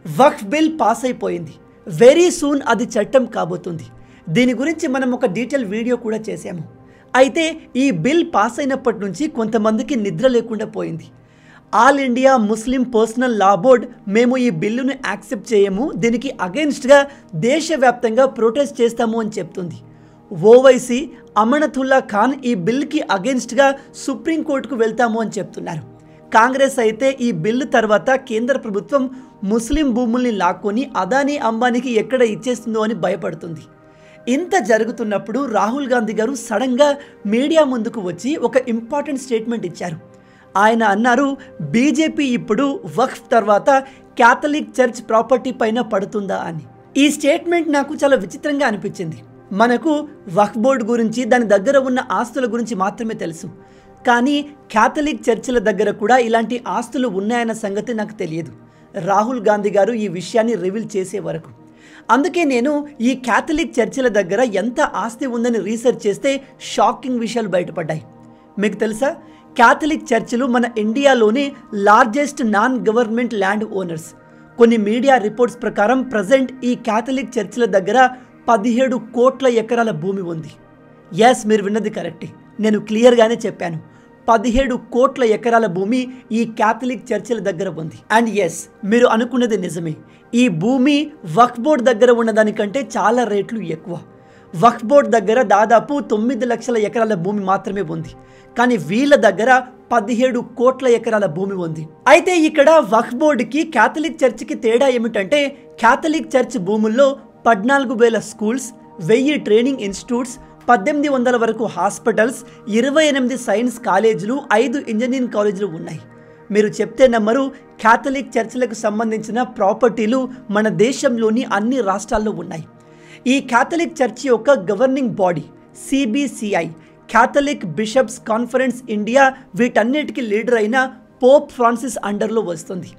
వక్ఫ్ bill pass అయిపోయింది. Very soon అది చట్టం కాబోతుంది. దీని గురించి మనం ఒక డీటెయిల్ వీడియో కూడా చేశాము. అయితే ఈ బిల్ పాస్ అయినప్పటి నుంచి కొంతమందికి నిద్ర లేకుండా పోయింది. ఆల్ ఇండియా ముస్లిం పర్సనల్ లా బోర్డ్ మేము ఈ బిల్లును యాక్సెప్ట్ చేయము, దీనికి అగెన్స్ట్గా దేశవ్యాప్తంగా ప్రొటెస్ట్ చేస్తాము అని చెప్తుంది. ఓవైసీ అమనతుల్లా ఖాన్ ఈ బిల్కి అగెన్స్ట్గా సుప్రీంకోర్టుకు వెళ్తాము అని చెప్తున్నారు. కాంగ్రెస్ అయితే ఈ బిల్లు తర్వాత కేంద్ర ప్రభుత్వం ముస్లిం భూముల్ని లాక్కొని అదానీ అంబానీకి ఎక్కడ ఇచ్చేస్తుందో అని భయపడుతుంది. ఇంత జరుగుతున్నప్పుడు రాహుల్ గాంధీ గారు సడన్గా మీడియా ముందుకు వచ్చి ఒక ఇంపార్టెంట్ స్టేట్మెంట్ ఇచ్చారు. ఆయన అన్నారు, బీజేపీ ఇప్పుడు వక్ఫ్ తర్వాత క్యాథలిక్ చర్చ్ ప్రాపర్టీ పైన పడుతుందా అని. ఈ స్టేట్మెంట్ నాకు చాలా విచిత్రంగా అనిపించింది. మనకు వక్ఫ్ బోర్డు గురించి, దాని దగ్గర ఉన్న ఆస్తుల గురించి మాత్రమే తెలుసు. కానీ క్యాథలిక్ చర్చిల దగ్గర కూడా ఇలాంటి ఆస్తులు ఉన్నాయన్న సంగతి నాకు తెలియదు, రాహుల్ గాంధీ గారు ఈ విషయాన్ని రివీల్ చేసే వరకు. అందుకే నేను ఈ క్యాథలిక్ చర్చిల దగ్గర ఎంత ఆస్తి ఉందని రీసెర్చ్ చేస్తే షాకింగ్ విషయాలు బయటపడ్డాయి. మీకు తెలుసా, క్యాథలిక్ చర్చిలు మన ఇండియాలోనే largest non government land owners. కొన్ని మీడియా రిపోర్ట్స్ ప్రకారం ప్రజెంట్ ఈ క్యాథలిక్ చర్చిల దగ్గర 17 కోట్ల ఎకరాల భూమి ఉంది. ఎస్, మీరు విన్నది కరెక్టే, నేను క్లియర్గానే చెప్పాను. 17 కోట్ల ఎకరాల భూమి ఈ క్యాథలిక్ చర్చిల దగ్గర ఉంది. అండ్ ఎస్, మీరు అనుకున్నది నిజమే, ఈ భూమి వక్ఫ్ బోర్డ్ దగ్గర ఉన్నదానికంటే చాలా రేట్లు ఎక్కువ. వక్ఫ్ బోర్డ్ దగ్గర దాదాపు 9 లక్షల ఎకరాల భూమి మాత్రమే ఉంది, కానీ వీళ్ళ దగ్గర 17 కోట్ల ఎకరాల భూమి ఉంది. అయితే ఇక్కడ వక్ఫ్ బోర్డుకి క్యాథలిక్ చర్చికి తేడా ఏమిటంటే, క్యాథలిక్ చర్చ్ భూముల్లో 14,000 స్కూల్స్, 1000 ట్రైనింగ్ ఇన్స్టిట్యూట్స్, 1800 వరకు హాస్పిటల్స్, 28 సైన్స్ కాలేజీలు, 5 ఇంజనీరింగ్ కాలేజీలు ఉన్నాయి. మీరు చెప్తే నమ్మరు, క్యాథలిక్ చర్చిలకు సంబంధించిన ప్రాపర్టీలు మన దేశంలోని అన్ని రాష్ట్రాల్లో ఉన్నాయి. ఈ క్యాథలిక్ చర్చ్ యొక్క governing body CBCI, Catholic bishops conference India, వీటన్నిటికీ లీడర్ అయిన పోప్ ఫ్రాన్సిస్ అండర్లో వస్తుంది.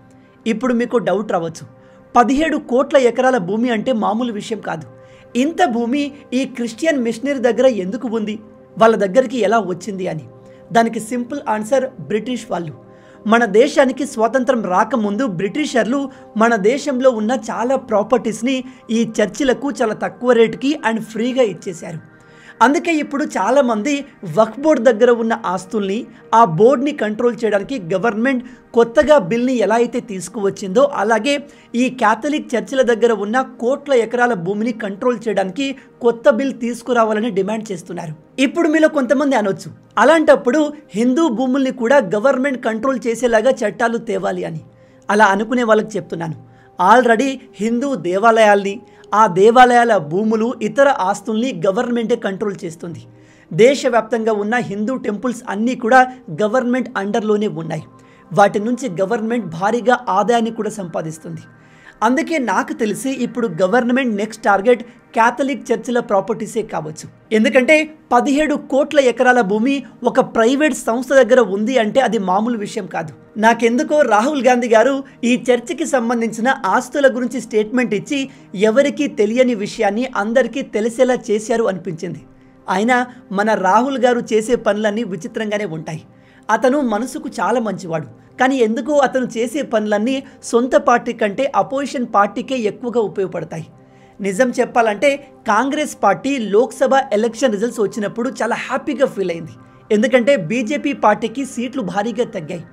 ఇప్పుడు మీకు డౌట్ రావచ్చు, 17 కోట్ల ఎకరాల భూమి అంటే మామూలు విషయం కాదు. ఇంత భూమి ఈ క్రిస్టియన్ మిషనరీ దగ్గర ఎందుకు ఉంది, వాళ్ళ దగ్గరికి ఎలా వచ్చింది అని. దానికి సింపుల్ ఆన్సర్, బ్రిటిష్ వాళ్ళు. మన దేశానికి స్వాతంత్రం రాకముందు బ్రిటిషర్లు మన దేశంలో ఉన్న చాలా ప్రాపర్టీస్ని ఈ చర్చిలకు చాలా తక్కువ రేటుకి అండ్ ఫ్రీగా ఇచ్చేశారు. అందుకే ఇప్పుడు చాలామంది వక్ఫ్ బోర్డ్ దగ్గర ఉన్న ఆస్తుల్ని, ఆ బోర్డ్ని కంట్రోల్ చేయడానికి గవర్నమెంట్ కొత్తగా బిల్ని ఎలా అయితే తీసుకువచ్చిందో, అలాగే ఈ క్యాథలిక్ చర్చిల దగ్గర ఉన్న కోట్ల ఎకరాల భూమిని కంట్రోల్ చేయడానికి కొత్త బిల్ తీసుకురావాలని డిమాండ్ చేస్తున్నారు. ఇప్పుడు మీలో కొంతమంది అనొచ్చు, అలాంటప్పుడు హిందూ భూముల్ని కూడా గవర్నమెంట్ కంట్రోల్ చేసేలాగా చట్టాలు తేవాలి అని. అలా అనుకునే వాళ్ళకి చెప్తున్నాను, ఆల్రెడీ హిందూ దేవాలయాల్ని, ఆ దేవాలయాల భూములు, ఇతర ఆస్తుల్ని గవర్నమెంటే కంట్రోల్ చేస్తుంది. దేశవ్యాప్తంగా ఉన్న హిందూ టెంపుల్స్ అన్నీ కూడా గవర్నమెంట్ అండర్లోనే ఉన్నాయి. వాటి నుంచి గవర్నమెంట్ భారీగా ఆదాయాన్ని కూడా సంపాదిస్తుంది. అందుకే నాకు తెలిసి ఇప్పుడు గవర్నమెంట్ నెక్స్ట్ టార్గెట్ క్యాథలిక్ చర్చిల ప్రాపర్టీసే కావచ్చు. ఎందుకంటే 17 కోట్ల ఎకరాల భూమి ఒక ప్రైవేట్ సంస్థ దగ్గర ఉంది అంటే అది మామూలు విషయం కాదు. నాకెందుకో రాహుల్ గాంధీ గారు ఈ చర్చికి సంబంధించిన ఆస్తుల గురించి స్టేట్మెంట్ ఇచ్చి ఎవరికీ తెలియని విషయాన్ని అందరికీ తెలిసేలా చేశారు అనిపించింది. అయినా మన రాహుల్ గారు చేసే పనులన్నీ విచిత్రంగానే ఉంటాయి. అతను మనసుకు చాలా మంచివాడు, కానీ ఎందుకో అతను చేసే పనులన్నీ సొంత పార్టీ కంటే అపోజిషన్ పార్టీకే ఎక్కువగా ఉపయోగపడతాయి. నిజం చెప్పాలంటే Congress party Lok Sabha election results వచ్చినప్పుడు చాలా హ్యాపీగా ఫీల్ అయింది. ఎందుకంటే బీజేపీ పార్టీకి సీట్లు భారీగా తగ్గాయి.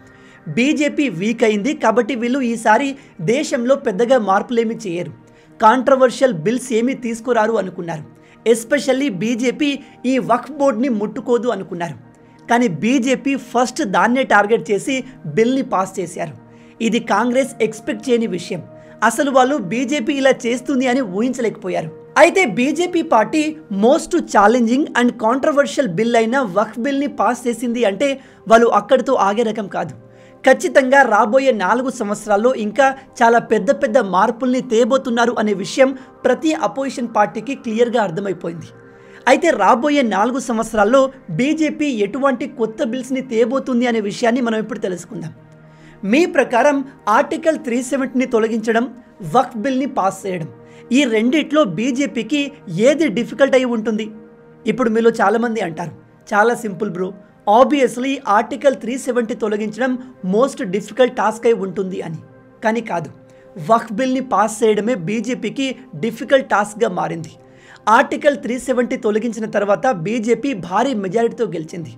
బీజేపీ వీక్ అయింది కాబట్టి వీళ్ళు ఈసారి దేశంలో పెద్దగా మార్పులేమీ చేయరు, కాంట్రవర్షియల్ బిల్స్ ఏమీ తీసుకురారు అనుకున్నారు. ఎస్పెషల్లీ బీజేపీ ఈ వక్ఫ్ బోర్డ్ని ముట్టుకోదు అనుకున్నారు. కానీ బీజేపీ ఫస్ట్ దాన్నే టార్గెట్ చేసి బిల్ని పాస్ చేశారు. ఇది కాంగ్రెస్ ఎక్స్పెక్ట్ చేయని విషయం. అసలు వాళ్ళు బీజేపీ ఇలా చేస్తుంది అని ఊహించలేకపోయారు. అయితే BJP party most challenging and controversial bill అయిన వక్ఫ్ బిల్ని పాస్ చేసింది అంటే వాళ్ళు అక్కడితో ఆగే రకం కాదు. ఖచ్చితంగా రాబోయే 4 సంవత్సరాల్లో ఇంకా చాలా పెద్ద పెద్ద మార్పుల్ని తేబోతున్నారు అనే విషయం ప్రతి అపోజిషన్ పార్టీకి క్లియర్గా అర్థమైపోయింది. అయితే రాబోయే 4 సంవత్సరాల్లో బీజేపీ ఎటువంటి కొత్త బిల్స్ని తేబోతుంది అనే విషయాన్ని మనం ఇప్పుడు తెలుసుకుందాం. మీ ప్రకారం ఆర్టికల్ 370ని తొలగించడం, వక్ఫ్ బిల్ని పాస్ చేయడం, ఈ రెండిట్లో బీజేపీకి ఏది డిఫికల్ట్ అయి ఉంటుంది? ఇప్పుడు మీలో చాలామంది అంటారు, చాలా సింపుల్ బ్రో, ఆబ్వియస్లీ ఆర్టికల్ 370 తొలగించడం మోస్ట్ డిఫికల్ట్ టాస్క్ అయి ఉంటుంది అని. కానీ కాదు, వక్ఫ్ బిల్ని పాస్ చేయడమే బీజేపీకి డిఫికల్ట్ టాస్క్గా మారింది. ఆర్టికల్ 370 తొలగించిన తర్వాత బీజేపీ భారీ మెజారిటీతో గెలిచింది.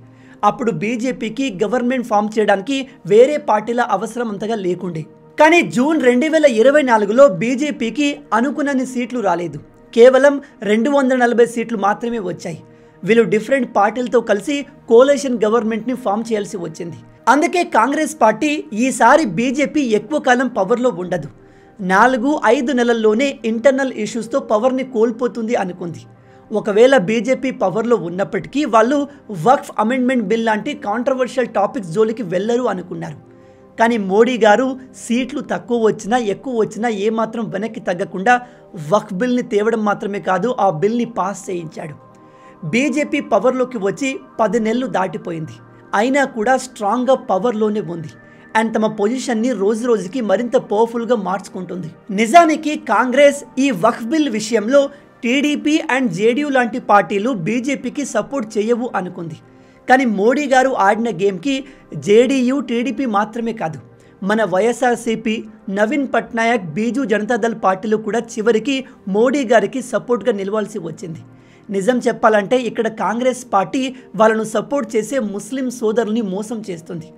అప్పుడు బీజేపీకి గవర్నమెంట్ ఫామ్ చేయడానికి వేరే పార్టీల అవసరం అంతగా లేకుండే. కానీ జూన్ 2024లో బీజేపీకి అనుకున్నన్ని సీట్లు రాలేదు. కేవలం 240 సీట్లు మాత్రమే వచ్చాయి. వీళ్ళు డిఫరెంట్ పార్టీలతో కలిసి కోalition గవర్నమెంట్ని ఫామ్ చేయాల్సి వచ్చింది. అందుకే కాంగ్రెస్ పార్టీ ఈసారి బీజేపీ ఎక్కువ కాలం పవర్లో ఉండదు, 4-5 నెలల్లోనే ఇంటర్నల్ ఇష్యూస్తో పవర్ని కోల్పోతుంది అనుకుంది. ఒకవేళ బీజేపీ పవర్లో ఉన్నప్పటికీ వాళ్ళు వక్ఫ్ అమెండ్మెంట్ బిల్ లాంటి కాంట్రవర్షియల్ టాపిక్స్ జోలికి వెళ్ళరు అనుకున్నారు. కానీ మోడీ గారు సీట్లు తక్కువ వచ్చినా ఎక్కువ వచ్చినా ఏమాత్రం వెనక్కి తగ్గకుండా వక్ఫ్ బిల్ని తేవడం మాత్రమే కాదు, ఆ బిల్ని పాస్ చేయించాడు. బీజేపీ పవర్లోకి వచ్చి 10 నెలలు దాటిపోయింది, అయినా కూడా స్ట్రాంగ్గా పవర్లోనే ఉంది అండ్ తమ పొజిషన్ని రోజు రోజుకి మరింత పవర్ఫుల్గా మార్చుకుంటుంది. నిజానికి కాంగ్రెస్ ఈ వక్ఫ్ బిల్ విషయంలో టీడీపీ అండ్ జేడీయూ లాంటి పార్టీలు బీజేపీకి సపోర్ట్ చేయవు అనుకుంది. కానీ మోడీ గారు ఆడిన గేమ్కి జేడీయూ టీడీపీ మాత్రమే కాదు, మన వైఎస్ఆర్సీపీ, నవీన్ పట్నాయక్, బీజూ జనతాదళ్ పార్టీలు కూడా చివరికి మోడీ గారికి సపోర్ట్గా నిలవాల్సి వచ్చింది. నిజం చెప్పాలంటే ఇక్కడ కాంగ్రెస్ పార్టీ వాళ్ళను సపోర్ట్ చేసే ముస్లిం సోదరుల్ని మోసం చేస్తుంది.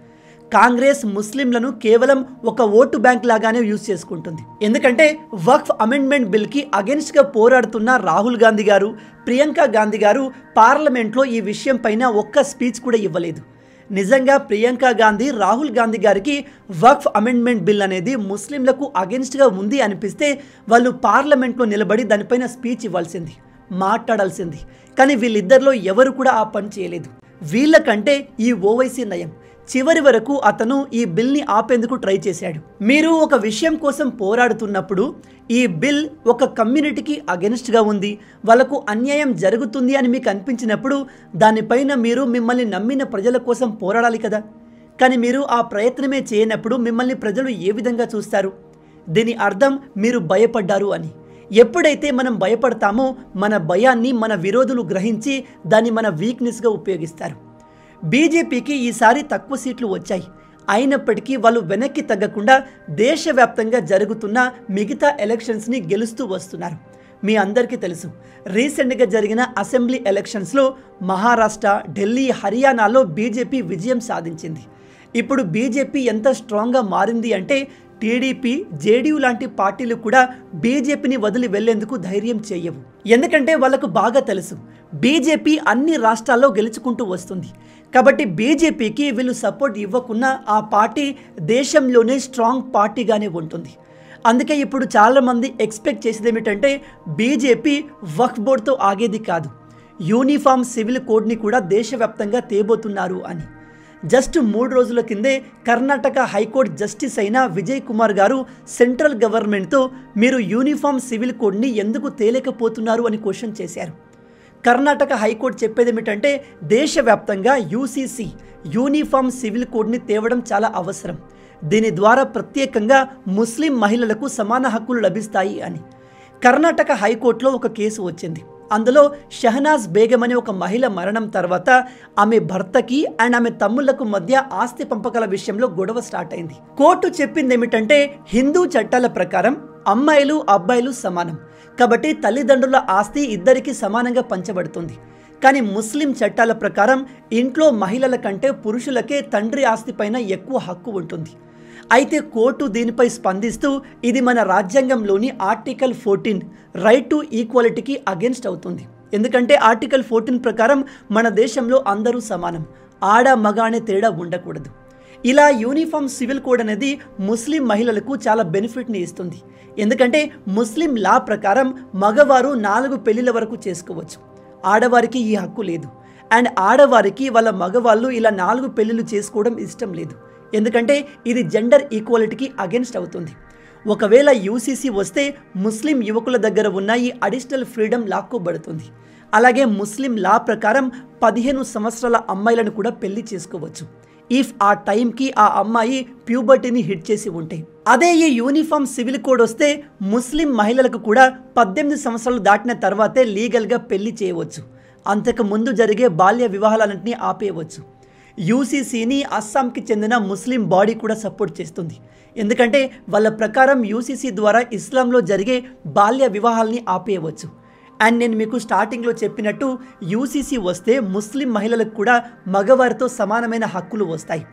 కాంగ్రెస్ ముస్లింలను కేవలం ఒక ఓటు బ్యాంక్ లాగానే యూజ్ చేసుకుంటుంది. ఎందుకంటే వక్ఫ్ అమెండ్మెంట్ బిల్కి అగెన్స్ట్గా పోరాడుతున్న రాహుల్ గాంధీ గారు, ప్రియాంక గాంధీ గారు పార్లమెంట్లో ఈ విషయం పైన ఒక్క స్పీచ్ కూడా ఇవ్వలేదు. నిజంగా ప్రియాంక గాంధీ, రాహుల్ గాంధీ గారికి వక్ఫ్ అమెండ్మెంట్ బిల్ అనేది ముస్లింలకు అగెన్స్ట్గా ఉంది అనిపిస్తే వాళ్ళు పార్లమెంట్లో నిలబడి దానిపైన స్పీచ్ ఇవ్వాల్సింది, మాట్లాడాల్సింది. కానీ వీళ్ళిద్దరిలో ఎవరు కూడా ఆ పని చేయలేదు. వీళ్ళకంటే ఈ ఓవైసీ నయం. చివరి వరకు అతను ఈ బిల్ని ఆపేందుకు ట్రై చేశాడు. మీరు ఒక విషయం కోసం పోరాడుతున్నప్పుడు ఈ బిల్ ఒక కమ్యూనిటీకి అగెన్స్ట్గా ఉంది, వాళ్ళకు అన్యాయం జరుగుతుంది అని మీకు అనిపించినప్పుడు దానిపైన మీరు మిమ్మల్ని నమ్మిన ప్రజల కోసం పోరాడాలి కదా. కానీ మీరు ఆ ప్రయత్నమే చేయనప్పుడు మిమ్మల్ని ప్రజలు ఏ విధంగా చూస్తారు? దీని అర్థం మీరు భయపడ్డారు అని. ఎప్పుడైతే మనం భయపడతామో మన భయాన్ని మన విరోధులు గ్రహించి దాన్ని మన వీక్నెస్గా ఉపయోగిస్తారు. బీజేపీకి ఈసారి తక్కువ సీట్లు వచ్చాయి, అయినప్పటికీ వాళ్ళు వెనక్కి తగ్గకుండా దేశవ్యాప్తంగా జరుగుతున్న మిగతా ఎలక్షన్స్ని గెలుస్తూ వస్తున్నారు. మీ అందరికీ తెలుసు, రీసెంట్గా జరిగిన అసెంబ్లీ ఎలక్షన్స్లో మహారాష్ట్ర, ఢిల్లీ, హర్యానాలో బీజేపీ విజయం సాధించింది. ఇప్పుడు బీజేపీ ఎంత స్ట్రాంగ్గా మారింది అంటే టీడీపీ, జేడీయూ లాంటి పార్టీలు కూడా బీజేపీని వదిలి వెళ్లేందుకు ధైర్యం చేయవు. ఎందుకంటే వాళ్ళకు బాగా తెలుసు బీజేపీ అన్ని రాష్ట్రాల్లో గెలుచుకుంటూ వస్తుంది. కాబట్టి బీజేపీకి వీళ్ళు సపోర్ట్ ఇవ్వకున్నా ఆ పార్టీ దేశంలోనే స్ట్రాంగ్ పార్టీగానే ఉంటుంది. అందుకే ఇప్పుడు చాలామంది ఎక్స్పెక్ట్ చేసేది ఏమిటంటే బీజేపీ వక్ఫ్ బోర్డుతో ఆగేది కాదు, యూనిఫామ్ సివిల్ కోడ్ని కూడా దేశవ్యాప్తంగా తేబోతున్నారు అని. జస్ట్ 3 రోజుల కిందే కర్ణాటక హైకోర్టు జస్టిస్ అయిన విజయ్ కుమార్ గారు సెంట్రల్ గవర్నమెంట్తో మీరు యూనిఫామ్ సివిల్ కోడ్ని ఎందుకు తేలేకపోతున్నారు అని క్వశ్చన్ చేశారు. కర్ణాటక హైకోర్టు చెప్పేది ఏమిటంటే దేశవ్యాప్తంగా యూసీసీ యూనిఫామ్ సివిల్ కోడ్ని తేవడం చాలా అవసరం, దీని ద్వారా ప్రత్యేకంగా ముస్లిం మహిళలకు సమాన హక్కులు లభిస్తాయి అని. కర్ణాటక హైకోర్టులో ఒక కేసు వచ్చింది. అందులో షహనాజ్ బేగం అనే ఒక మహిళ మరణం తర్వాత ఆమె భర్తకి అండ్ ఆమె తమ్ముళ్లకు మధ్య ఆస్తి పంపకాల విషయంలో గొడవ స్టార్ట్ అయింది. కోర్టు చెప్పింది ఏమిటంటే హిందూ చట్టాల ప్రకారం అమ్మాయిలు అబ్బాయిలు సమానం, కాబట్టి తల్లిదండ్రుల ఆస్తి ఇద్దరికి సమానంగా పంచబడుతుంది. కానీ ముస్లిం చట్టాల ప్రకారం ఇంట్లో మహిళల కంటే పురుషులకే తండ్రి ఆస్తి పైన ఎక్కువ హక్కు ఉంటుంది. అయితే కోర్టు దీనిపై స్పందిస్తూ ఇది మన రాజ్యాంగంలోని ఆర్టికల్ 14 రైట్ టు ఈక్వాలిటీకి అగెన్స్ట్ అవుతుంది. ఎందుకంటే ఆర్టికల్ 14 ప్రకారం మన దేశంలో అందరూ సమానం, ఆడ మగ అనే తేడా ఉండకూడదు. ఇలా యూనిఫామ్ సివిల్ కోడ్ అనేది ముస్లిం మహిళలకు చాలా బెనిఫిట్ని ఇస్తుంది. ఎందుకంటే ముస్లిం లా ప్రకారం మగవారు 4 పెళ్లిల వరకు చేసుకోవచ్చు, ఆడవారికి ఈ హక్కు లేదు. అండ్ ఆడవారికి వాళ్ళ మగవాళ్ళు ఇలా 4 పెళ్లిళ్ళు చేసుకోవడం ఇష్టం లేదు, ఎందుకంటే ఇది జెండర్ ఈక్వాలిటీకి అగెన్స్ట్ అవుతుంది. ఒకవేళ యూసీసీ వస్తే ముస్లిం యువకుల దగ్గర ఉన్న ఈ అడిషనల్ ఫ్రీడమ్ లాక్కోబడుతుంది. అలాగే ముస్లిం లా ప్రకారం 15 సంవత్సరాల అమ్మాయిలను కూడా పెళ్లి చేసుకోవచ్చు, ఇఫ్ ఆ టైంకి ఆ అమ్మాయి ప్యూబర్టీని హిట్ చేసి ఉంటే. అదే ఈ యూనిఫామ్ సివిల్ కోడ్ వస్తే ముస్లిం మహిళలకు కూడా 18 సంవత్సరాలు దాటిన తర్వాతే లీగల్గా పెళ్లి చేయవచ్చు, అంతకు ముందు జరిగే బాల్య వివాహాలన్నింటినీ ఆపేయవచ్చు. యూసీసీని అస్సాంకి చెందిన ముస్లిం బాడీ కూడా సపోర్ట్ చేస్తుంది. ఎందుకంటే వాళ్ళ ప్రకారం యూసీసీ ద్వారా ఇస్లాంలో జరిగే బాల్య వివాహాల్ని ఆపేయవచ్చు. అండ్ నేను మీకు స్టార్టింగ్లో చెప్పినట్టు యూసీసీ వస్తే ముస్లిం మహిళలకు కూడా మగవారితో సమానమైన హక్కులు వస్తాయి.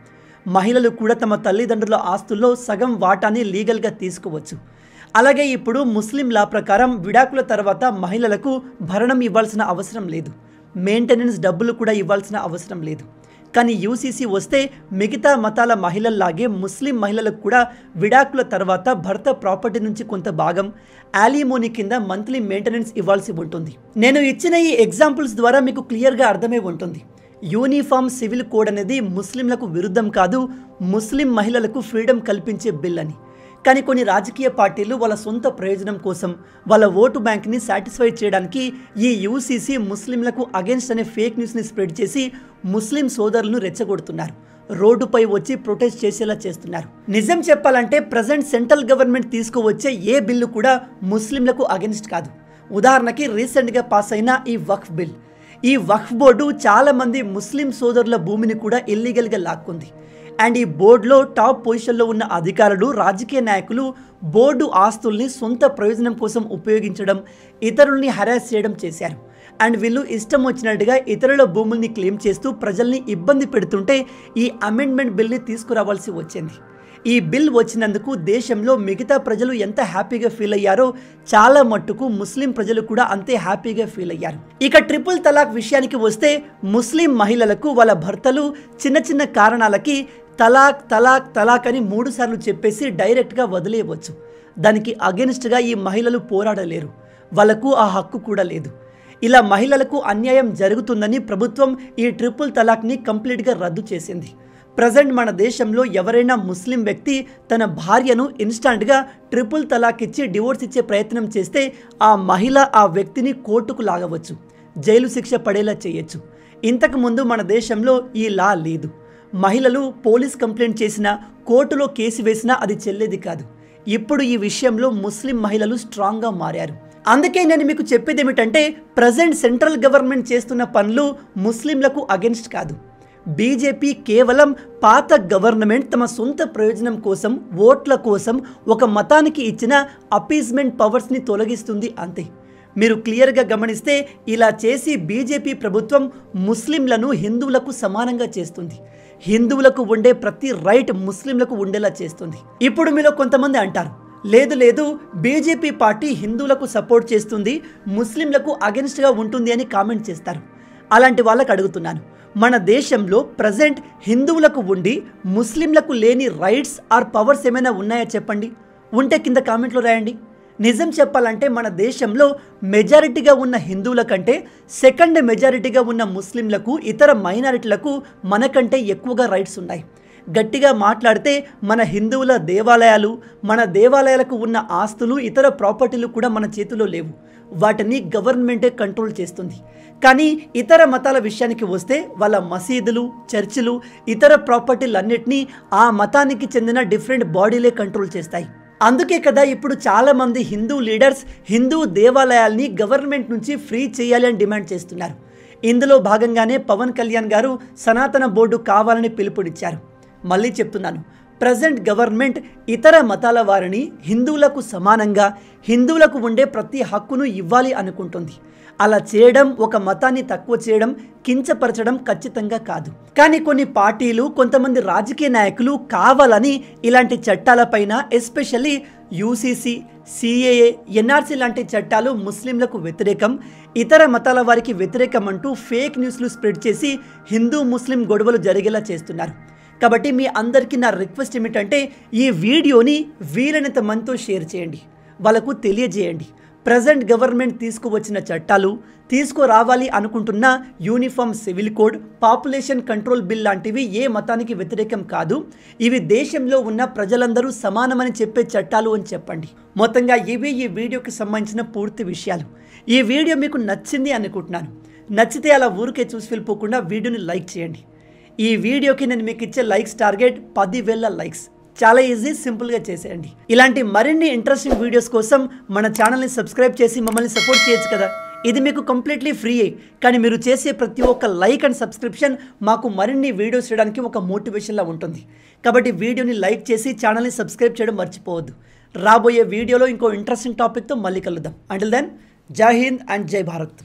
మహిళలు కూడా తమ తల్లిదండ్రుల ఆస్తుల్లో సగం వాటాని లీగల్గా తీసుకోవచ్చు. అలాగే ఇప్పుడు ముస్లిం లా ప్రకారం విడాకుల తర్వాత మహిళలకు భరణం ఇవ్వాల్సిన అవసరం లేదు, మెయింటెనెన్స్ డబ్బులు కూడా ఇవ్వాల్సిన అవసరం లేదు. కానీ యూసీసీ వస్తే మిగతా మతాల మహిళల్లాగే ముస్లిం మహిళలకు కూడా విడాకుల తర్వాత భర్త ప్రాపర్టీ నుంచి కొంత భాగం యాలిమోనీ కింద మంత్లీ మెయింటెనెన్స్ ఇవ్వాల్సి ఉంటుంది. నేను ఇచ్చిన ఈ ఎగ్జాంపుల్స్ ద్వారా మీకు క్లియర్గా అర్థమై ఉంటుంది. యూనిఫామ్ సివిల్ కోడ్ అనేది ముస్లింలకు విరుద్ధం కాదు, ముస్లిం మహిళలకు ఫ్రీడమ్ కల్పించే బిల్ అని. కానీ కొన్ని రాజకీయ పార్టీలు వాళ్ళ సొంత ప్రయోజనం కోసం వాళ్ళ ఓటు బ్యాంక్ని సాటిస్ఫై చేయడానికి ఈ యూసీసీ ముస్లింలకు అగెన్స్ట్ అనే ఫేక్ న్యూస్ని స్ప్రెడ్ చేసి ముస్లిం సోదరులను రెచ్చగొడుతున్నారు, రోడ్డుపై వచ్చి ప్రొటెస్ట్ చేసేలా చేస్తున్నారు. నిజం చెప్పాలంటే ప్రజెంట్ సెంట్రల్ గవర్నమెంట్ తీసుకువచ్చే ఏ బిల్లు కూడా ముస్లింలకు అగెన్స్ట్ కాదు. ఉదాహరణకి రీసెంట్గా పాస్ అయిన ఈ వక్ఫ్ బిల్. ఈ వక్ఫ్ బోర్డు చాలామంది ముస్లిం సోదరుల భూమిని కూడా ఇల్లీగల్గా లాక్కుంది. అండ్ ఈ బోర్డులో టాప్ పొజిషన్లో ఉన్న అధికారులు, రాజకీయ నాయకులు బోర్డు ఆస్తుల్ని సొంత ప్రయోజనం కోసం ఉపయోగించడం, ఇతరుల్ని హరాస్ చేయడం చేశారు. అండ్ వీళ్ళు ఇష్టం వచ్చినట్టుగా ఇతరుల భూముల్ని క్లెయిమ్ చేస్తూ ప్రజల్ని ఇబ్బంది పెడుతుంటే ఈ అమెండ్మెంట్ బిల్ని తీసుకురావాల్సి వచ్చింది. ఈ బిల్ వచ్చినందుకు దేశంలో మిగతా ప్రజలు ఎంత హ్యాపీగా ఫీల్ అయ్యారో చాలా మట్టుకు ముస్లిం ప్రజలు కూడా అంతే హ్యాపీగా ఫీల్ అయ్యారు. ఇక ట్రిపుల్ తలాక్ విషయానికి వస్తే ముస్లిం మహిళలకు వాళ్ళ భర్తలు చిన్న చిన్న కారణాలకి తలాక్ తలాక్ తలాక్ అని 3 సార్లు చెప్పేసి డైరెక్ట్గా వదిలేయవచ్చు. దానికి అగెన్స్ట్గా ఈ మహిళలు పోరాడలేరు, వాళ్ళకు ఆ హక్కు కూడా లేదు. ఇలా మహిళలకు అన్యాయం జరుగుతుందని ప్రభుత్వం ఈ ట్రిపుల్ తలాక్ని కంప్లీట్గా రద్దు చేసింది. ప్రజెంట్ మన దేశంలో ఎవరైనా ముస్లిం వ్యక్తి తన భార్యను ఇన్స్టాంట్గా ట్రిపుల్ తలాక్ ఇచ్చి డివోర్స్ ఇచ్చే ప్రయత్నం చేస్తే ఆ మహిళ ఆ వ్యక్తిని కోర్టుకు లాగవచ్చు, జైలు శిక్ష పడేలా చేయొచ్చు. ఇంతకుముందు మన దేశంలో ఈ లా లేదు. మహిళలు పోలీస్ కంప్లైంట్ చేసినా, కోర్టులో కేసు వేసినా అది చెల్లేది కాదు. ఇప్పుడు ఈ విషయంలో ముస్లిం మహిళలు స్ట్రాంగ్గా మారారు. అందుకే నేను మీకు చెప్పేది ఏమిటంటే ప్రజెంట్ సెంట్రల్ గవర్నమెంట్ చేస్తున్న పనులు ముస్లింలకు అగెన్స్ట్ కాదు. బీజేపీ కేవలం పాత గవర్నమెంట్ తమ సొంత ప్రయోజనం కోసం, ఓట్ల కోసం ఒక మతానికి ఇచ్చిన అపీజ్మెంట్ పవర్స్ని తొలగిస్తుంది అంతే. మీరు క్లియర్గా గమనిస్తే ఇలా చేసి బీజేపీ ప్రభుత్వం ముస్లింలను హిందువులకు సమానంగా చేస్తుంది. హిందువులకు ఉండే ప్రతి రైట్ ముస్లింలకు ఉండేలా చేస్తుంది. ఇప్పుడు మీలో కొంతమంది అంటారు, లేదు లేదు బీజేపీ పార్టీ హిందువులకు సపోర్ట్ చేస్తుంది, ముస్లింలకు అగెన్స్ట్గా ఉంటుంది అని కామెంట్ చేస్తారు. అలాంటి వాళ్ళకు అడుగుతున్నాను, మన దేశంలో ప్రజెంట్ హిందువులకు ఉండి ముస్లింలకు లేని రైట్స్ ఆర్ పవర్స్ ఏమైనా ఉన్నాయా చెప్పండి. ఉంటే కింద కామెంట్లో రాయండి. నిజం చెప్పాలంటే మన దేశంలో మెజారిటీగా ఉన్న హిందువుల కంటే సెకండ్ మెజారిటీగా ఉన్న ముస్లింలకు, ఇతర మైనారిటీలకు మనకంటే ఎక్కువగా రైట్స్ ఉన్నాయి. గట్టిగా మాట్లాడితే మన హిందువుల దేవాలయాలు, మన దేవాలయాలకు ఉన్న ఆస్తులు, ఇతర ప్రాపర్టీలు కూడా మన చేతిలో లేవు. వాటిని గవర్నమెంటే కంట్రోల్ చేస్తుంది. కానీ ఇతర మతాల విషయానికి వస్తే వాళ్ళ మసీదులు, చర్చిలు, ఇతర ప్రాపర్టీలన్నిటినీ ఆ మతానికి చెందిన డిఫరెంట్ బాడీలే కంట్రోల్ చేస్తాయి. అందుకే కదా ఇప్పుడు చాలామంది హిందూ లీడర్స్ హిందూ దేవాలయాల్ని గవర్నమెంట్ నుంచి ఫ్రీ చేయాలి అని డిమాండ్ చేస్తున్నారు. ఇందులో భాగంగానే పవన్ కళ్యాణ్ గారు సనాతన బోర్డు కావాలని పిలుపునిచ్చారు. మళ్ళీ చెప్తున్నాను, ప్రజెంట్ గవర్నమెంట్ ఇతర మతాల వారిని హిందువులకు సమానంగా, హిందువులకు ఉండే ప్రతి హక్కును ఇవ్వాలి అనుకుంటుంది. అలా చేయడం ఒక మతాన్ని తక్కువ చేయడం, కించపరచడం ఖచ్చితంగా కాదు. కానీ కొన్ని పార్టీలు, కొంతమంది రాజకీయ నాయకులు కావాలని ఇలాంటి చట్టాలపైన, ఎస్పెషల్లీ యూసీసీ, సిఏఏ, ఎన్ఆర్సీ లాంటి చట్టాలు ముస్లింలకు వ్యతిరేకం, ఇతర మతాల వారికి వ్యతిరేకం అంటూ ఫేక్ న్యూస్లు స్ప్రెడ్ చేసి హిందూ ముస్లిం గొడవలు జరిగేలా చేస్తున్నారు. కాబట్టి మీ అందరికీ నా రిక్వెస్ట్ ఏమిటంటే ఈ వీడియోని వీలైనంత మందితో షేర్ చేయండి, వాళ్ళకు తెలియజేయండి. ప్రజెంట్ గవర్నమెంట్ తీసుకువచ్చిన చట్టాలు, తీసుకురావాలి అనుకుంటున్న uniform civil code, population control bill లాంటివి ఏ మతానికి వ్యతిరేకం కాదు. ఇవి దేశంలో ఉన్న ప్రజలందరూ సమానమని చెప్పే చట్టాలు అని చెప్పండి. మొత్తంగా ఇవి ఈ వీడియోకి సంబంధించిన పూర్తి విషయాలు. ఈ వీడియో మీకు నచ్చింది అనుకుంటున్నాను. నచ్చితే అలా ఊరికే చూసి వెళ్ళిపోకుండా వీడియోని లైక్ చేయండి. ఈ వీడియోకి నేను మీకు ఇచ్చే లైక్స్ టార్గెట్ 10,000 లైక్స్. చాలా ఈజీ, సింపుల్గా చేసేయండి. ఇలాంటి మరిన్ని ఇంట్రెస్టింగ్ వీడియోస్ కోసం మన ఛానల్ని సబ్స్క్రైబ్ చేసి మమ్మల్ని సపోర్ట్ చేయొచ్చు కదా. ఇది మీకు కంప్లీట్లీ ఫ్రీయే, కానీ మీరు చేసే ప్రతి ఒక్క లైక్ అండ్ సబ్స్క్రిప్షన్ మాకు మరిన్ని వీడియోస్ చేయడానికి ఒక మోటివేషన్లా ఉంటుంది. కాబట్టి వీడియోని లైక్ చేసి ఛానల్ని సబ్స్క్రైబ్ చేయడం మర్చిపోవద్దు. రాబోయే వీడియోలో ఇంకో ఇంట్రెస్టింగ్ టాపిక్తో మళ్ళీ కలుద్దాం. అంటిల్ దెన్, జై హింద్ అండ్ జై భారత్.